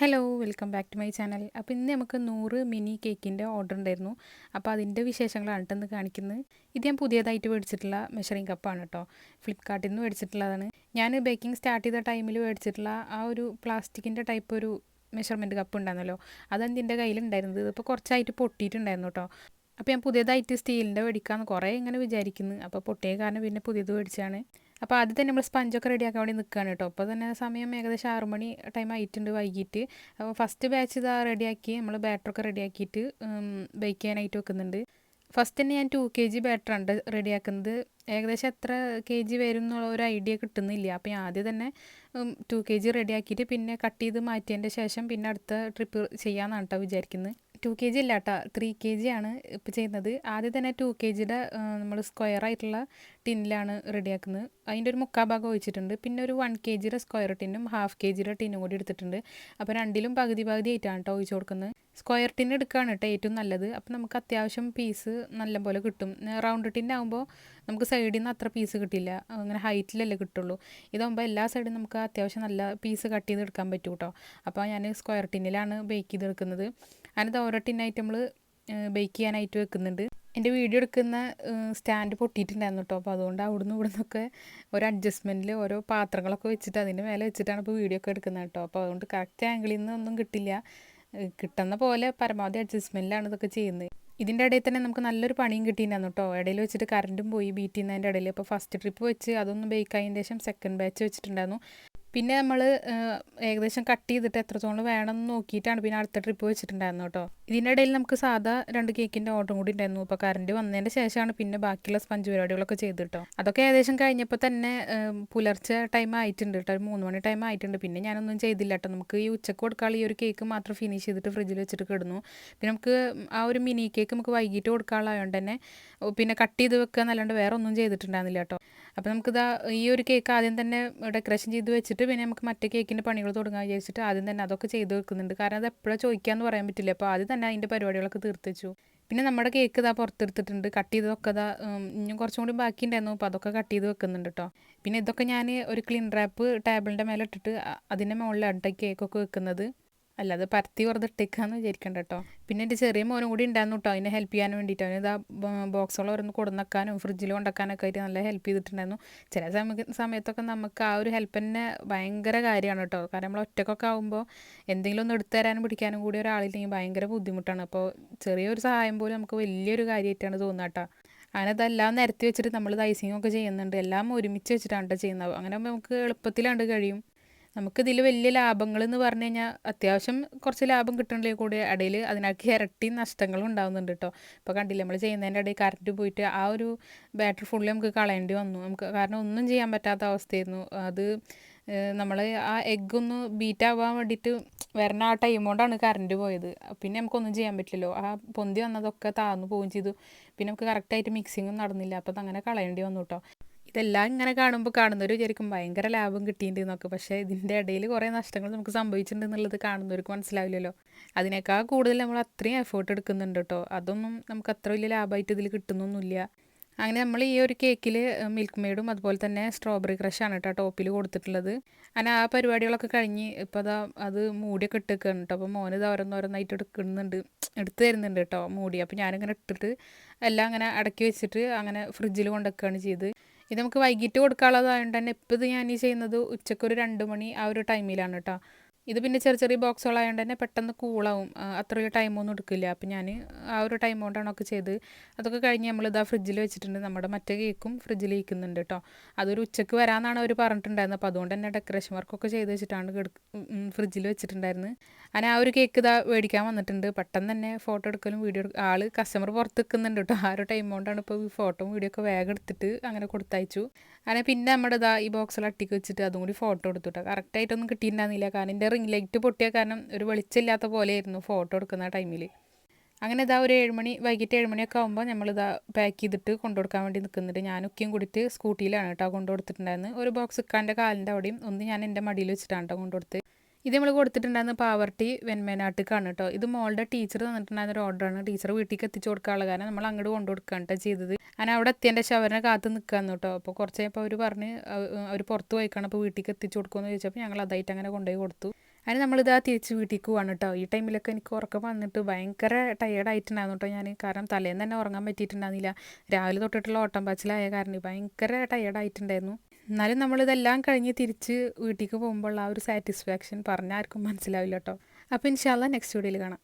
Hello welcome back to my channel. അപ്പോൾ ഇന്ന് നമുക്ക് 100 മിനി കേക്കിൻ്റെ ഓർഡർ ഉണ്ടായിരുന്നു. അപ്പോൾ അതിൻ്റെ വിശേഷങ്ങളാണ് കേട്ടോ ഇന്ന് കാണിക്കുന്നത്. ഇത് ഞാൻ പുതിയതായിട്ട് മേടിച്ചിട്ടുള്ള മെഷറിംഗ് കപ്പാണ് കേട്ടോ. ഫ്ലിപ്കാർട്ടിൽ നിന്ന് മേടിച്ചിട്ടുള്ളതാണ്. ഞാൻ ബേക്കിംഗ് സ്റ്റാർട്ട് ചെയ്ത ടൈമിൽ മേടിച്ചിട്ടുള്ള ആ ഒരു പ്ലാസ്റ്റിക്കിൻ്റെ ടൈപ്പ് ഒരു മെഷർമെൻറ്റ് കപ്പ് ഉണ്ടായിരുന്നല്ലോ, അതാണ് എൻ്റെ കയ്യിലുണ്ടായിരുന്നത്. ഇപ്പോൾ കുറച്ചായിട്ട് പൊട്ടിയിട്ടുണ്ടായിരുന്നു കേട്ടോ. അപ്പോൾ ഞാൻ പുതിയതായിട്ട് സ്റ്റീലിൻ്റെ മേടിക്കാമെന്ന് കുറേ ഇങ്ങനെ വിചാരിക്കുന്നു. അപ്പോൾ പൊട്ടിയ കാരണം പിന്നെ പുതിയത് മേടിച്ചാണ്. അപ്പോൾ ആദ്യം തന്നെ നമ്മൾ സ്പഞ്ചൊക്കെ റെഡിയാക്കാൻ വേണ്ടി നിൽക്കുകയാണ് കേട്ടോ. അപ്പോൾ തന്നെ സമയം ഏകദേശം 6 മണി ടൈം ആയിട്ടുണ്ട് വൈകിട്ട്. അപ്പോൾ ഫസ്റ്റ് ബാച്ച് ഇതാ റെഡിയാക്കി നമ്മൾ ബാറ്ററൊക്കെ റെഡിയാക്കിയിട്ട് ബേക്ക് ചെയ്യാനായിട്ട് വെക്കുന്നുണ്ട്. ഫസ്റ്റ് തന്നെ ഞാൻ 2 kg ബാറ്ററാണ് റെഡിയാക്കുന്നത്. ഏകദേശം എത്ര kg വരും എന്നുള്ള ഒരു ഐഡിയ കിട്ടുന്നില്ല. അപ്പോൾ ഞാൻ ആദ്യം തന്നെ 2 kg റെഡിയാക്കിയിട്ട് പിന്നെ കട്ട് ചെയ്ത് മാറ്റിയതിൻ്റെ ശേഷം പിന്നെ അടുത്ത ട്രിപ്പ് ചെയ്യാമെന്നാണ് കേട്ടോ വിചാരിക്കുന്നത്. 2 kg ഇല്ല കേട്ടോ, 3 kg ആണ് ഇപ്പോൾ ചെയ്യുന്നത്. ആദ്യം തന്നെ 2 kgയുടെ നമ്മൾ സ്ക്വയർ ആയിട്ടുള്ള ടിന്നിലാണ് റെഡിയാക്കുന്നത്. അതിൻ്റെ ഒരു മുക്കാൽ ഭാഗം ഒഴിച്ചിട്ടുണ്ട്. പിന്നെ ഒരു 1 kgയുടെ സ്ക്വയർ ടിന്നും 1/2 kgയുടെ ടിന്നും കൂടി എടുത്തിട്ടുണ്ട്. അപ്പോൾ രണ്ടിലും പകുതി പകുതി ആയിട്ടാണ് കേട്ടോ ഒഴിച്ച് കൊടുക്കുന്നത്. സ്ക്വയർ ടിൻ എടുക്കുകയാണ് കേട്ടോ ഏറ്റവും നല്ലത്. അപ്പോൾ നമുക്ക് അത്യാവശ്യം പീസ് നല്ലപോലെ കിട്ടും. റൗണ്ട് ടിന്നാകുമ്പോൾ നമുക്ക് സൈഡിൽ നിന്ന് അത്ര പീസ് കിട്ടില്ല, അങ്ങനെ ഹൈറ്റിലല്ലേ കിട്ടുള്ളൂ. ഇതാകുമ്പോൾ എല്ലാ സൈഡും നമുക്ക് അത്യാവശ്യം നല്ല പീസ് കട്ട് ചെയ്ത് എടുക്കാൻ പറ്റും കേട്ടോ. അപ്പോൾ ഞാൻ സ്ക്വയർ ടിന്നിലാണ് ബേക്ക് ചെയ്തെടുക്കുന്നത്. അതിനകത്ത് ഓരോ ടിന്നായിട്ട് നമ്മൾ ബേക്ക് ചെയ്യാനായിട്ട് വെക്കുന്നുണ്ട്. എൻ്റെ വീഡിയോ എടുക്കുന്ന സ്റ്റാൻഡ് പൊട്ടിയിട്ടുണ്ടായിരുന്നു കേട്ടോ. അപ്പോൾ അതുകൊണ്ട് അവിടുന്ന് ഇവിടുന്നൊക്കെ ഓരോ അഡ്ജസ്റ്റ്മെൻറ്റിൽ ഓരോ പാത്രങ്ങളൊക്കെ വെച്ചിട്ട് അതിൻ്റെ മേലെ വെച്ചിട്ടാണ് ഇപ്പോൾ വീഡിയോ ഒക്കെ എടുക്കുന്നത് കേട്ടോ. അപ്പോൾ അതുകൊണ്ട് കറക്റ്റ് ആംഗിളിൽ നിന്ന് ഒന്നും കിട്ടില്ല. കിട്ടുന്ന പോലെ പരമാവധി അഡ്ജസ്റ്റ്മെൻറ്റിലാണ് ഇതൊക്കെ ചെയ്യുന്നത്. ഇതിൻ്റെ ഇടയിൽ തന്നെ നമുക്ക് നല്ലൊരു പണിയും കിട്ടിയിട്ടുണ്ടായിരുന്നു കേട്ടോ. ഇടയിൽ വെച്ചിട്ട് കറണ്ടും പോയി ബീറ്റ് ചെയ്യുന്നതിൻ്റെ ഇടയിൽ. അപ്പോൾ ഫസ്റ്റ് ട്രിപ്പ് വെച്ച് അതൊന്ന് ബേക്ക് ആയതിന് ശേഷം സെക്കൻഡ് ബാച്ച് വെച്ചിട്ടുണ്ടായിരുന്നു. പിന്നെ നമ്മൾ ഏകദേശം കട്ട് ചെയ്തിട്ട് എത്രത്തോളം വേണമെന്ന് നോക്കിയിട്ടാണ് പിന്നെ അടുത്ത ട്രിപ്പ് വെച്ചിട്ടുണ്ടായിരുന്നു കേട്ടോ. ഇതിൻ്റെ ഇടയിൽ നമുക്ക് സാധാ 2 കേക്കിൻ്റെ ഓർഡറും കൂടി ഉണ്ടായിരുന്നു. അപ്പോൾ കറണ്ട് വന്നതിൻ്റെ ശേഷമാണ് പിന്നെ ബാക്കിയുള്ള സ്പഞ്ച് പരിപാടികളൊക്കെ ചെയ്ത് കേട്ടോ. അതൊക്കെ ഏകദേശം കഴിഞ്ഞപ്പോൾ തന്നെ പുലർച്ചെ ടൈം ആയിട്ടുണ്ട് കേട്ടോ, ഒരു 3 മണി ടൈം ആയിട്ടുണ്ട്. പിന്നെ ഞാനൊന്നും ചെയ്തില്ല കേട്ടോ. നമുക്ക് ഈ ഉച്ചക്ക് കൊടുക്കാനുള്ള ഈ ഒരു കേക്ക് മാത്രം ഫിനിഷ് ചെയ്തിട്ട് ഫ്രിഡ്ജിൽ വെച്ചിട്ട് കിടന്നു. പിന്നെ നമുക്ക് ആ ഒരു മിനി കേക്ക് നമുക്ക് വൈകിട്ട് കൊടുക്കാനുള്ളതുകൊണ്ട് തന്നെ പിന്നെ കട്ട് ചെയ്ത് വെക്കുക എന്നല്ലാണ്ട് വേറെ ഒന്നും ചെയ്തിട്ടുണ്ടായിരുന്നില്ല കേട്ടോ. അപ്പോൾ നമുക്കിതാ ഈ ഒരു കേക്ക് ആദ്യം തന്നെ ഡെക്കറേഷൻ ചെയ്ത് വെച്ചിട്ട് പിന്നെ നമുക്ക് മറ്റേ കേക്കിൻ്റെ പണികൾ തുടങ്ങാൻ വിചാരിച്ചിട്ട് ആദ്യം തന്നെ അതൊക്കെ ചെയ്ത് വെക്കുന്നുണ്ട്. കാരണം അത് എപ്പോഴും ചോദിക്കാമെന്ന് പറയാൻ പറ്റില്ല. അപ്പോൾ ആദ്യം തന്നെ അതിൻ്റെ പരിപാടികളൊക്കെ തീർത്ത് വെച്ചു. പിന്നെ നമ്മുടെ കേക്ക് ഇതാ പുറത്തെടുത്തിട്ടുണ്ട്. കട്ട് ചെയ്തതൊക്കെ ഇതാ ഇനിയും കുറച്ചും കൂടി ബാക്കി ഉണ്ടായിരുന്നു. അപ്പോൾ അതൊക്കെ കട്ട് ചെയ്ത് വെക്കുന്നുണ്ട് കേട്ടോ. പിന്നെ ഇതൊക്കെ ഞാൻ ഒരു ക്ലീൻ റാപ്പ് ടേബിളിൻ്റെ മേലെ ഇട്ടിട്ട് അതിൻ്റെ മുകളിലാണ് കേക്കൊക്കെ വെക്കുന്നത്. അല്ലാതെ പരത്തി വെറുതെ ഇട്ടേക്കാന്ന് വിചാരിക്കണ്ട കേട്ടോ. പിന്നെ എൻ്റെ ചെറിയ മോനും കൂടി ഉണ്ടായിരുന്നു കേട്ടോ അതിനെ ഹെൽപ്പ് ചെയ്യാൻ വേണ്ടിയിട്ട്. അവന് ഇതാ ബോക്സുകൾ ഓരോന്ന് കൊടുന്നക്കാനും ഫ്രിഡ്ജിൽ കൊണ്ടുവെക്കാനൊക്കെ ആയിട്ട് നല്ല ഹെൽപ്പ് ചെയ്തിട്ടുണ്ടായിരുന്നു. ചില സമയത്തൊക്കെ നമുക്ക് ആ ഒരു ഹെൽപ്പ് തന്നെ ഭയങ്കര കാര്യമാണ് കേട്ടോ. കാരണം നമ്മൾ ഒറ്റക്കൊക്കെ ആകുമ്പോൾ എന്തെങ്കിലും ഒന്ന് എടുത്തു തരാനും പിടിക്കാനും കൂടി ഒരാളില്ലെങ്കിൽ ഭയങ്കര ബുദ്ധിമുട്ടാണ്. അപ്പോൾ ചെറിയൊരു സഹായം പോലും നമുക്ക് വലിയൊരു കാര്യമായിട്ടാണ് തോന്നുക കേട്ടോ. അങ്ങനെ അതെല്ലാം നിരത്തി വെച്ചിട്ട് നമ്മൾ ഐസിങ് ഒക്കെ ചെയ്യുന്നുണ്ട്. എല്ലാം ഒരുമിച്ച് വെച്ചിട്ടാണ് കേട്ടോ ചെയ്യുന്നത്. അങ്ങനെ നമുക്ക് എളുപ്പത്തിലാണ്ട് കഴിയും. നമുക്കിതിൽ വലിയ ലാഭങ്ങൾ എന്ന് പറഞ്ഞു കഴിഞ്ഞാൽ അത്യാവശ്യം കുറച്ച് ലാഭം കിട്ടണമെങ്കിൽ കൂടി ഇടയിൽ അതിനൊക്കെ ഇരട്ടി നഷ്ടങ്ങളും ഉണ്ടാകുന്നുണ്ട് കേട്ടോ. ഇപ്പോൾ കണ്ടില്ല, നമ്മൾ ചെയ്യുന്നതിൻ്റെ ഇടയിൽ കറണ്ട് പോയിട്ട് ആ ഒരു ബാറ്ററി ഫുള്ള് നമുക്ക് കളയേണ്ടി വന്നു. നമുക്ക് കാരണം ഒന്നും ചെയ്യാൻ പറ്റാത്ത അവസ്ഥയായിരുന്നു. അത് നമ്മൾ ആ എഗ്ഗ് ഒന്ന് ബീറ്റ് ആവാൻ വേണ്ടിയിട്ട് വരുന്ന ആ ടൈം കൊണ്ടാണ് കറണ്ട് പോയത്. പിന്നെ നമുക്കൊന്നും ചെയ്യാൻ പറ്റില്ലല്ലോ. ആ പൊന്തി വന്നതൊക്കെ താഴ്ന്നു പോവുകയും ചെയ്തു. പിന്നെ നമുക്ക് കറക്റ്റായിട്ട് മിക്സിങ്ങും നടന്നില്ല. അപ്പോൾ അതങ്ങനെ കളയേണ്ടി വന്നു കേട്ടോ. ഇതെല്ലാം ഇങ്ങനെ കാണുമ്പോൾ കാണുന്നവർ വിചാരിക്കും ഭയങ്കര ലാഭം കിട്ടിയിട്ടുണ്ട് എന്നൊക്കെ. പക്ഷേ ഇതിൻ്റെ ഇടയിൽ കുറേ നഷ്ടങ്ങൾ നമുക്ക് സംഭവിച്ചിട്ടുണ്ട് എന്നുള്ളത് കാണുന്നവർക്ക് മനസ്സിലാവില്ലല്ലോ. അതിനേക്കാൾ കൂടുതൽ നമ്മൾ അത്രയും എഫേർട്ട് എടുക്കുന്നുണ്ട് കേട്ടോ. അതൊന്നും നമുക്ക് അത്ര വലിയ ലാഭമായിട്ട് ഇതിൽ കിട്ടുന്നൊന്നുമില്ല. അങ്ങനെ നമ്മൾ ഈ ഒരു കേക്കിൽ മിൽക്ക് മെയ്ഡും അതുപോലെ തന്നെ സ്ട്രോബെറി ക്രഷാണ് കേട്ടോ ടോപ്പിൽ കൊടുത്തിട്ടുള്ളത്. അങ്ങനെ ആ പരിപാടികളൊക്കെ കഴിഞ്ഞ് ഇപ്പോൾ അതാ അത് മൂടിയൊക്കെ ഇട്ടേക്കാണ് കേട്ടോ. അപ്പോൾ മോന് ഇത് ഓരോന്നോരോന്നായിട്ട് എടുത്ത് തരുന്നുണ്ട് കേട്ടോ മൂടി. അപ്പോൾ ഞാനിങ്ങനെ ഇട്ടിട്ട് എല്ലാം അങ്ങനെ അടക്കി വെച്ചിട്ട് അങ്ങനെ ഫ്രിഡ്ജിൽ കൊണ്ടുവയ്ക്കുകയാണ് ചെയ്ത്. ഇത് നമുക്ക് വൈകിട്ട് കൊടുക്കാനുള്ളതായതുകൊണ്ട് തന്നെ ഇപ്പോൾ ഇത് ഞാൻ ഈ ചെയ്യുന്നത് ഉച്ചയ്ക്ക് ഒരു 2 മണി ആ ഒരു ടൈമിലാണ് കേട്ടോ. ഇത് പിന്നെ ചെറിയ ചെറിയ ബോക്സുകളായതുകൊണ്ട് തന്നെ പെട്ടെന്ന് കൂളാവും, അത്രയും ടൈമൊന്നും എടുക്കില്ല. അപ്പോൾ ഞാൻ ആ ഒരു ടൈം കൊണ്ടാണ് ഒക്കെ ചെയ്ത്. അതൊക്കെ കഴിഞ്ഞ് നമ്മളിതാ ഫ്രിഡ്ജിൽ വെച്ചിട്ടുണ്ട്. നമ്മുടെ മറ്റേ കേക്കും ഫ്രിഡ്ജിൽ ഇരിക്കുന്നുണ്ട് കേട്ടോ. അതൊരു ഉച്ചയ്ക്ക് വരാമെന്നാണ് അവർ പറഞ്ഞിട്ടുണ്ടായിരുന്നത്. അപ്പോൾ അതുകൊണ്ട് തന്നെ ഡെക്കറേഷൻ വർക്കൊക്കെ ചെയ്ത് വെച്ചിട്ടാണ് ഫ്രിഡ്ജിൽ വെച്ചിട്ടുണ്ടായിരുന്നത്. അങ്ങനെ ആ ഒരു കേക്ക് ഇതാ മേടിക്കാൻ വന്നിട്ടുണ്ട്. പെട്ടെന്ന് തന്നെ ഫോട്ടോ എടുക്കലും വീഡിയോ കസ്റ്റമർ പുറത്ത് നിൽക്കുന്നുണ്ട് കേട്ടോ. ആ ഒരു ടൈം കൊണ്ടാണ് ഇപ്പോൾ ഫോട്ടോ വീഡിയോ ഒക്കെ വേഗം എടുത്തിട്ട് അങ്ങനെ കൊടുത്തയച്ചു. അങ്ങനെ പിന്നെ നമ്മുടെ ഇതാ ഈ ബോക്സിൽ അട്ടിക്ക് വെച്ചിട്ട് അതും കൂടി ഫോട്ടോ എടുത്തു കേട്ടോ. കറക്റ്റായിട്ടൊന്നും കിട്ടിയിട്ടുണ്ടായിരുന്നില്ല. കാരണം എൻ്റെ റിംഗ് ലൈറ്റ് പൊട്ടിയ കാരണം ഒരു വെളിച്ചമില്ലാത്ത പോലെയായിരുന്നു ഫോട്ടോ എടുക്കുന്ന ടൈമിൽ. അങ്ങനെ ഇതാ ഒരു 7 മണി വൈകിട്ട് 7 മണിയൊക്കെ ആകുമ്പോൾ നമ്മളിതാ പാക്ക് ചെയ്തിട്ട് കൊണ്ടുകൊടുക്കാൻ വേണ്ടി നിൽക്കുന്നുണ്ട്. ഞാനൊക്കെയും കൂടിയിട്ട് സ്കൂട്ടിയിലാണ് കേട്ടോ കൊണ്ടുകൊടുത്തിട്ടുണ്ടായിരുന്നു. ഒരു ബോക്സ് ഇക്കാൻ്റെ കാലിൻ്റെ അവിടെയും ഒന്ന് ഞാൻ എൻ്റെ മടിയിൽ വെച്ചിട്ടാണ് കേട്ടോ കൊണ്ടുകൊടുത്ത്. ഇത് നമ്മൾ കൊടുത്തിട്ടുണ്ടായിരുന്ന പാവർട്ടി വെന്മേനാട്ടിക്കാണ് കേട്ടോ. ഇത് മോളുടെ ടീച്ചർ തന്നിട്ടുണ്ടായിരുന്ന ഒരു ഓർഡറാണ്. ടീച്ചർ വീട്ടിലേക്ക് എത്തിച്ചു കൊടുക്കാനുള്ള കാരണം നമ്മൾ അങ്ങോട്ട് കൊണ്ടു കൊടുക്കുകയാണ് കേട്ടോ ചെയ്തത്. അങ്ങനെ അവിടെ എത്തിയതിൻ്റെ ശേഷം അവരെ കാത്ത് നിൽക്കാമെന്ന് കേട്ടോ. അപ്പോൾ കുറച്ച് കഴിഞ്ഞപ്പോൾ അവർ പറഞ്ഞ് അവർ പുറത്ത് പോയിക്കാണ് അപ്പോൾ വീട്ടിലേക്ക് എത്തിച്ചു കൊടുക്കുമെന്ന് ചോദിച്ചപ്പോൾ ഞങ്ങൾ അതായിട്ട് അങ്ങനെ കൊണ്ടുപോയി കൊടുത്തു. അതിന് നമ്മളിതാ തിരിച്ച് വീട്ടിലേക്ക് പോവാണ് കേട്ടോ. ഈ ടൈമിലൊക്കെ എനിക്ക് ഉറക്കം വന്നിട്ട് ഭയങ്കര ടയേർഡായിട്ടുണ്ടായിരുന്നു കേട്ടോ ഞാൻ. കാരണം തലേന്ന് തന്നെ ഉറങ്ങാൻ പറ്റിയിട്ടുണ്ടായിരുന്നില്ല. രാവിലെ തൊട്ടിട്ടുള്ള ഓട്ടം പാച്ചിലായ കാരണം ഭയങ്കര ടയേർഡായിട്ടുണ്ടായിരുന്നു. എന്നാലും നമ്മളിതെല്ലാം കഴിഞ്ഞ് തിരിച്ച് വീട്ടിലേക്ക് പോകുമ്പോൾ ആ ഒരു സാറ്റിസ്ഫാക്ഷൻ പറഞ്ഞാൽ ആർക്കും മനസ്സിലാവില്ല കേട്ടോ. അപ്പോൾ ഇൻഷാ അല്ലാഹ് നെക്സ്റ്റ് വീഡിയോയിൽ കാണാം.